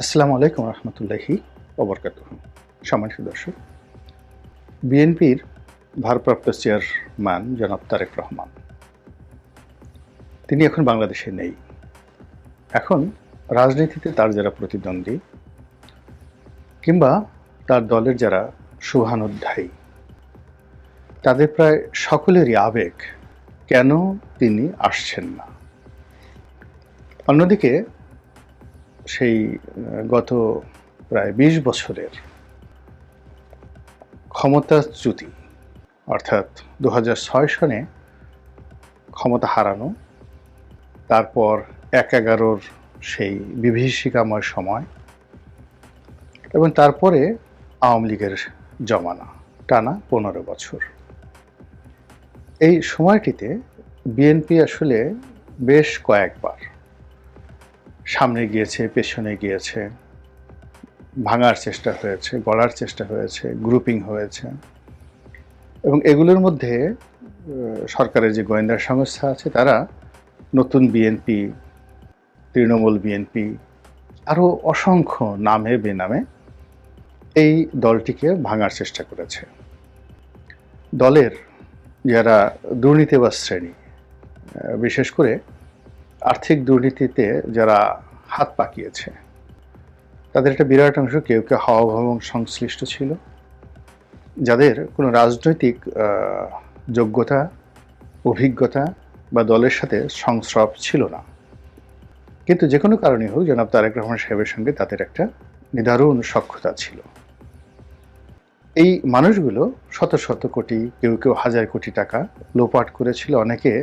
আসসালামু আলাইকুম রহমতুল্লাহি ওবরকাতুহ। সম্মানিত দর্শক, বিএনপির ভারপ্রাপ্ত চেয়ারম্যান জনাব তারেক রহমান তিনি এখন বাংলাদেশে নেই। এখন রাজনীতিতে তার যারা প্রতিদ্বন্দ্বী কিংবা তার দলের যারা শুভানুধ্যায়ী তাদের প্রায় সকলেরই আবেগ, কেন তিনি আসছেন না। অন্যদিকে সেই গত প্রায় ২০ বছরের ক্ষমতাচ্যুতি, অর্থাৎ ২০০৬ সনে ক্ষমতা হারানো, তারপর ১/১১-র সেই বিভীষিকাময় সময় এবং তারপরে আওয়ামী লীগের জমানা টানা ১৫ বছর। এই সময়টিতে বিএনপি আসলে বেশ কয়েকবার সামনে গিয়েছে, পেছনে গিয়েছে, ভাঙার চেষ্টা হয়েছে, গড়ার চেষ্টা হয়েছে, গ্রুপিং হয়েছে এবং এগুলোর মধ্যে সরকারের যে গোয়েন্দা সংস্থা আছে তারা নতুন বিএনপি, তৃণমূল বিএনপি, আরও অসংখ্য নামে বেনামে এই দলটিকে ভাঙার চেষ্টা করেছে। দলের যারা দুর্নীতিবাজ শ্রেণী, বিশেষ করে আর্থিক দুর্নীতিতে যারা হাত পাকিয়েছে, তাদের একটা বিরাট অংশ কেউ কেউ হাওয়া ভবন সংশ্লিষ্ট ছিল, যাদের কোনো রাজনৈতিক যোগ্যতা, অভিজ্ঞতা বা দলের সাথে সংস্রব ছিল না, কিন্তু যে কোনো কারণে হোক জনাব তারেক রহমান সাহেবের সঙ্গে তাদের একটা নিদারুণ সখ্যতা ছিল। এই মানুষগুলো শত শত কোটি, কেউ কেউ হাজার কোটি টাকা লোপাট করেছিল, অনেকে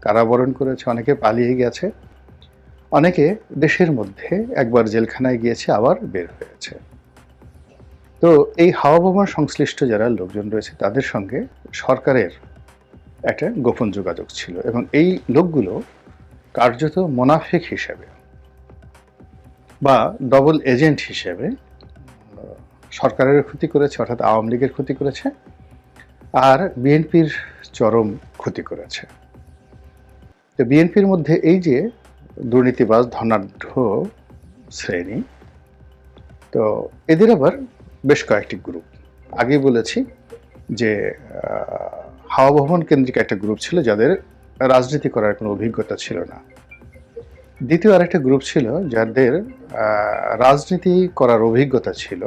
কারাবরণ করেছে, অনেকে পালিয়ে গেছে, অনেকে দেশের মধ্যে একবার জেলখানায় গিয়েছে আবার বের হয়েছে। তো এই হাওয়া ভবন সংশ্লিষ্ট যারা লোকজন রয়েছে তাদের সঙ্গে সরকারের একটা গোপন যোগাযোগ ছিল এবং এই লোকগুলো কার্যত মোনাফিক হিসেবে বা ডবল এজেন্ট হিসেবে সরকারের ক্ষতি করেছে, অর্থাৎ আওয়ামী লীগের ক্ষতি করেছে আর বিএনপির চরম ক্ষতি করেছে। তো বিএনপির মধ্যে এই যে দুর্নীতিবাজ ধনাঢ্য শ্রেণী, তো এদের আবার বেশ কয়েকটি গ্রুপ। আগেই বলেছি যে হাওয়া ভবন কেন্দ্রিক একটা গ্রুপ ছিল যাদের রাজনীতি করার কোনো অভিজ্ঞতা ছিল না। দ্বিতীয় আরেকটা গ্রুপ ছিল যাদের রাজনীতি করার অভিজ্ঞতা ছিল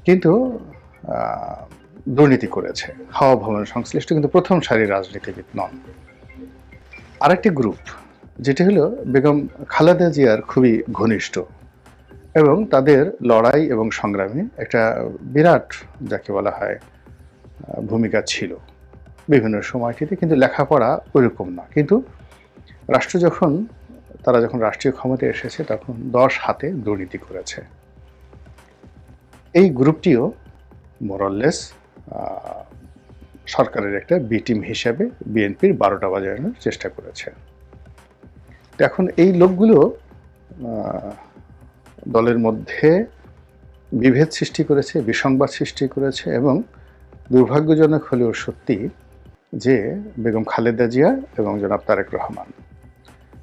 কিন্তু দুর্নীতি করেছে, হাওয়া ভবন সংশ্লিষ্ট কিন্তু প্রথম সারির রাজনীতিবিদ নন। আরেকটি গ্রুপ যেটি হলো বেগম খালেদা জিয়ার খুবই ঘনিষ্ঠ এবং তাদের লড়াই এবং সংগ্রামে একটা বিরাট, যাকে বলা হয়, ভূমিকা ছিল বিভিন্ন সময়টিতে, কিন্তু লেখাপড়া ওইরকম না। কিন্তু তারা যখন রাষ্ট্রীয় ক্ষমতায় এসেছে তখন 10 হাতে দুর্নীতি করেছে। এই গ্রুপটিও মোরাললেস সরকারের একটা বি টিম হিসেবে বিএনপির 12টা বাজানোর চেষ্টা করেছে। এখন এই লোকগুলো দলের মধ্যে বিভেদ সৃষ্টি করেছে, বিসংবাদ সৃষ্টি করেছে এবং দুর্ভাগ্যজনক হলেও সত্যি যে বেগম খালেদা জিয়া এবং জনাব তারেক রহমান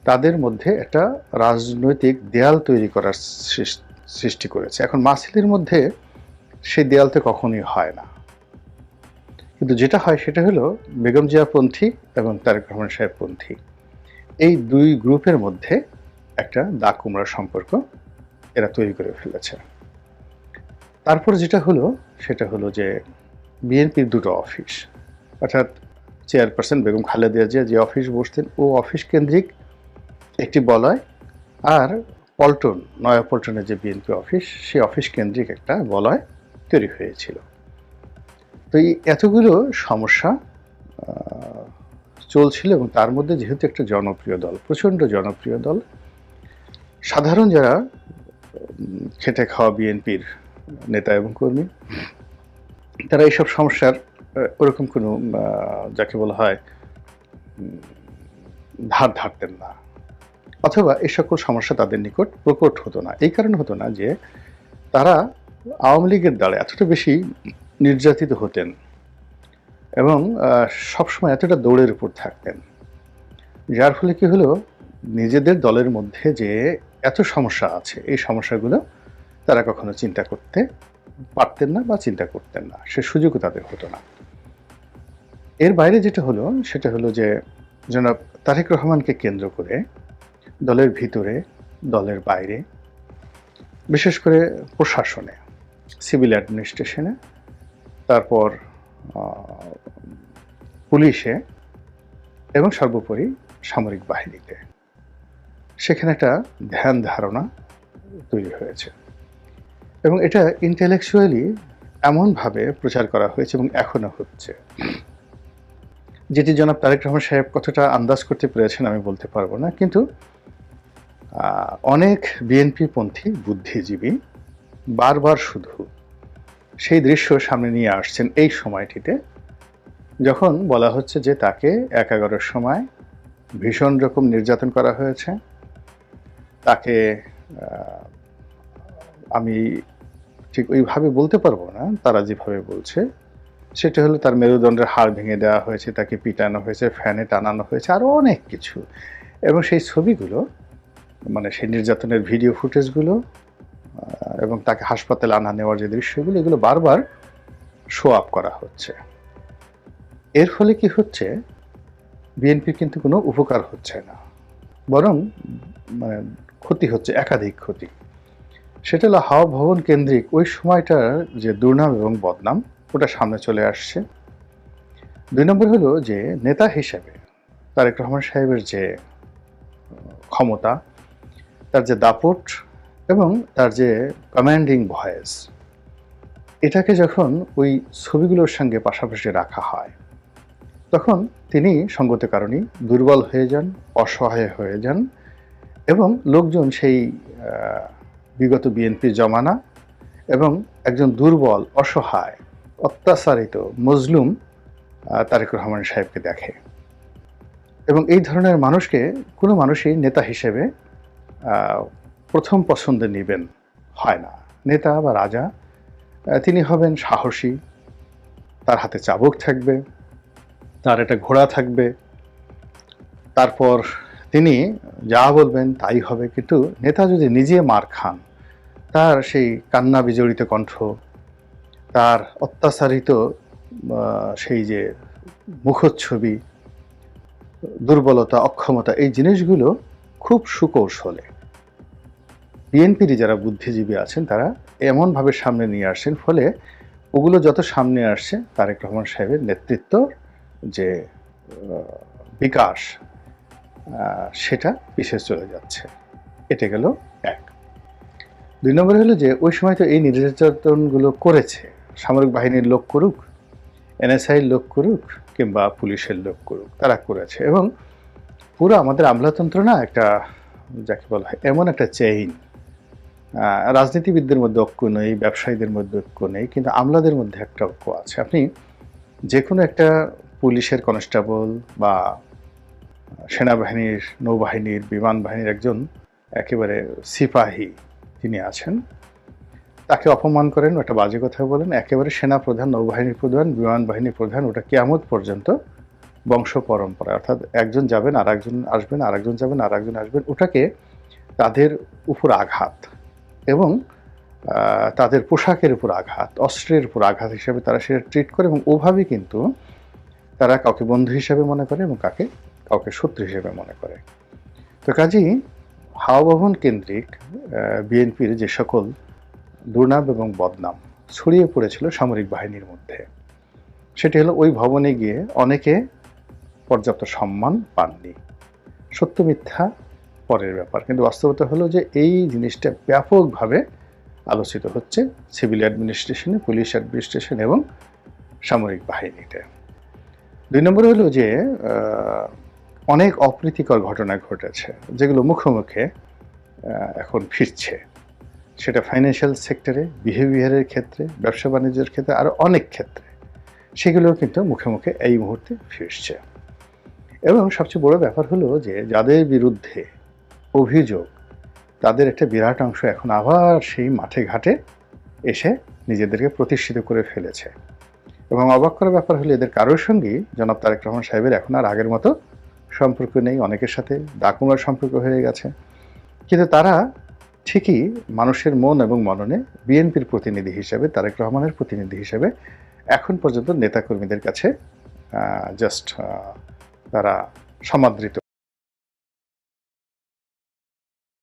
তাদের মধ্যে একটা রাজনৈতিক দেয়াল তৈরি করার সৃষ্টি করেছে। এখন মাসিলের মধ্যে সেই দেয়াল তো কখনোই হয় না, কিন্তু যেটা হয় সেটা হলো বেগম জিয়াপন্থী এবং তারেক রহমান সাহেবপন্থী, এই দুই গ্রুপের মধ্যে একটা দাগ কুমড়ার সম্পর্ক এরা তৈরি করে ফেলেছে। তারপর যেটা হলো সেটা হলো যে বিএনপির দুটো অফিস, অর্থাৎ চেয়ারপারসন বেগম খালেদা জিয়া যে অফিস বসতেন ও অফিস কেন্দ্রিক একটি বলয়, আর পল্টন, নয়াপল্টনের যে বিএনপি অফিস, সেই অফিস কেন্দ্রিক একটা বলয় তৈরি হয়েছিল। তো এই এতগুলো সমস্যা চলছিল এবং তার মধ্যে যেহেতু একটা জনপ্রিয় দল, প্রচণ্ড জনপ্রিয় দল, সাধারণ যারা খেটে খাওয়া বিএনপির নেতা এবং কর্মী, তারা এইসব সমস্যার ওরকম কোনো, যাকে বলা হয়, ধার ধারতেন না, অথবা এই সকল সমস্যা তাদের নিকট প্রকট হতো না। এই কারণে হতো না যে তারা আওয়ামী লীগের দ্বারা এতটা বেশি নির্যাতিত হতেন এবং সবসময় এতটা দৌড়ের উপর থাকতেন, যার ফলে কি হলো, নিজেদের দলের মধ্যে যে এত সমস্যা আছে, এই সমস্যাগুলো তারা কখনো চিন্তা করতে পারতেন না বা চিন্তা করতেন না, সে সুযোগও তাদের হতো না। এর বাইরে যেটা হলো সেটা হলো যে জনাব তারেক রহমানকে কেন্দ্র করে দলের ভিতরে, দলের বাইরে, বিশেষ করে প্রশাসনে, সিভিল অ্যাডমিনিস্ট্রেশনে, তারপর পুলিশে এবং সর্বোপরি সামরিক বাহিনীতে সেখানে একটা ধ্যান ধারণা তৈরি হয়েছে এবং এটা ইন্টেলেকচুয়ালি এমনভাবে প্রচার করা হয়েছে এবং এখনো হচ্ছে, যেটি জনাব তারেক রহমান সাহেব কতটা আন্দাজ করতে পেরেছেন আমি বলতে পারবো না, কিন্তু অনেক বিএনপিপন্থী বুদ্ধিজীবী বারবার শুধু সেই দৃশ্য সামনে নিয়ে আসছেন এই সময়টিতে, যখন বলা হচ্ছে যে তাকে 11-এর সময় ভীষণ রকম নির্যাতন করা হয়েছে। তাকে আমি ঠিক ওইভাবে বলতে পারবো না, তারা যেভাবে বলছে সেটা হলো তার মেরুদণ্ডের হাড় ভেঙে দেওয়া হয়েছে, তাকে পিটানো হয়েছে, ফ্যানে টানানো হয়েছে, আরও অনেক কিছু। এবং সেই ছবিগুলো, মানে সেই নির্যাতনের ভিডিও ফুটেজগুলো এবং তাকে হাসপাতালে আনা নেওয়ার যে দৃশ্যগুলো, এগুলো বারবার শো আপ করা হচ্ছে। এর ফলে কি হচ্ছে, বিএনপির কিন্তু কোনো উপকার হচ্ছে না, বরং মানে ক্ষতি হচ্ছে, একাধিক ক্ষতি। সেটা হলো হাওয়া ভবন কেন্দ্রিক ওই সময়টার যে দুর্নাম এবং বদনাম, ওটা সামনে চলে আসছে। 2 নম্বর হলো যে নেতা হিসেবে তারেক রহমান সাহেবের যে ক্ষমতা, তার যে দাপট এবং তার যে কমান্ডিং ভয়েস, এটাকে যখন ওই ছবিগুলোর সঙ্গে পাশাপাশি রাখা হয়, তখন তিনি সঙ্গত কারণেই দুর্বল হয়ে যান, অসহায় হয়ে যান এবং লোকজন সেই বিগত বিএনপি জমানা এবং একজন দুর্বল, অসহায়, অত্যাচারিত, মজলুম তারেক রহমান সাহেবকে দেখে এবং এই ধরনের মানুষকে কোনো মানুষই নেতা হিসেবে প্রথম পছন্দে নেবেন হয় না। নেতা বা রাজা, তিনি হবেন সাহসী, তার হাতে চাবুক থাকবে, তার একটা ঘোড়া থাকবে, তারপর তিনি যা বলবেন তাই হবে। কিন্তু নেতা যদি নিজে মার খান, তার সেই কান্না বিজড়িত কণ্ঠ, তার অত্যাচারিত সেই যে মুখচ্ছবি, দুর্বলতা, অক্ষমতা, এই জিনিসগুলো খুব সুকৌশলে বিএনপির যারা বুদ্ধিজীবী আছেন তারা এমনভাবে সামনে নিয়ে আসছেন, ফলে ওগুলো যত সামনে আসছে তারেক রহমান সাহেবের নেতৃত্ব যে বিকাশ, সেটা পিছিয়ে চলে যাচ্ছে। এটা গেল এক। 2 নম্বর হলো যে ওই সময় তো এই নির্যাতনগুলো করেছে সামরিক বাহিনীর লোক করুক, এনএসআইয়ের লোক করুক কিংবা পুলিশের লোক করুক, তারা করেছে। এবং পুরো আমাদের আমলাতন্ত্র না একটা, যাকে বলা হয়, এমন একটা চেইন, রাজনীতিবিদদের মধ্যে ঐক্য নেই, ব্যবসায়ীদের মধ্যে ঐক্য নেই, কিন্তু আমলাদের মধ্যে একটা ঐক্য আছে। আপনি যে কোনো একটা পুলিশের কনস্টেবল বা সেনাবাহিনীর, নৌবাহিনীর, বিমান বাহিনীর একজন একেবারে সিপাহী যিনি আছেন, তাকে অপমান করেন, ওটা বাজে কথা বলেন, একেবারে সেনা প্রধান, নৌবাহিনীর প্রধান, বিমান বাহিনীর প্রধান, ওটা কিয়ামত পর্যন্ত বংশ পরম্পরা, অর্থাৎ একজন যাবেন আর একজন আসবেন, আর একজন যাবেন আর একজন আসবেন, ওটাকে তাদের উপর আঘাত এবং তাদের পোশাকের উপর আঘাত, অস্ত্রের উপর আঘাত হিসেবে তারা সেটা ট্রিট করে এবং ওভাবেই কিন্তু তারা কাউকে বন্ধু হিসেবে মনে করে এবং কাউকে শত্রু হিসেবে মনে করে। তো কাজেই হাওয়া ভবন কেন্দ্রিক বিএনপির যে সকল দুর্নাম এবং বদনাম ছড়িয়ে পড়েছিল সামরিক বাহিনীর মধ্যে, সেটি হলো ওই ভবনে গিয়ে অনেকে পর্যাপ্ত সম্মান পাননি। সত্য মিথ্যা পরের ব্যাপার, কিন্তু বাস্তবতা হলো যে এই জিনিসটা ব্যাপকভাবে আলোচিত হচ্ছে সিভিল অ্যাডমিনিস্ট্রেশনে, পুলিশ অ্যাডমিনিস্ট্রেশন এবং সামরিক বাহিনীতে। 2 নম্বর হলো যে অনেক অপ্রীতিকর ঘটনা ঘটেছে যেগুলো মুখে মুখে এখন ফিরছে, সেটা ফাইন্যান্সিয়াল সেক্টরে, বিহেভিয়ারের ক্ষেত্রে, ব্যবসা বাণিজ্যের ক্ষেত্রে, আরও অনেক ক্ষেত্রে সেগুলোও কিন্তু মুখে মুখে এই মুহূর্তে ফিরছে। এবং সবচেয়ে বড় ব্যাপার হলো যে যাদের বিরুদ্ধে অভিযোগ, তাদের একটা বিরাট অংশ এখন আবার সেই মাঠে ঘাটে এসে নিজেদেরকে প্রতিষ্ঠিত করে ফেলেছে। এবং অবাক করার ব্যাপার হলো এদের কারোর সঙ্গেই জনাব তারেক রহমান সাহেবের এখন আর আগের মতো সম্পর্ক নেই, অনেকের সাথে ডাকুমার সম্পর্ক হয়ে গেছে, কিন্তু তারা ঠিকই মানুষের মন এবং মননে বিএনপির প্রতিনিধি হিসেবে, তারেক রহমানের প্রতিনিধি হিসেবে এখন পর্যন্ত নেতাকর্মীদের কাছে জাস্ট তারা সমাদৃত।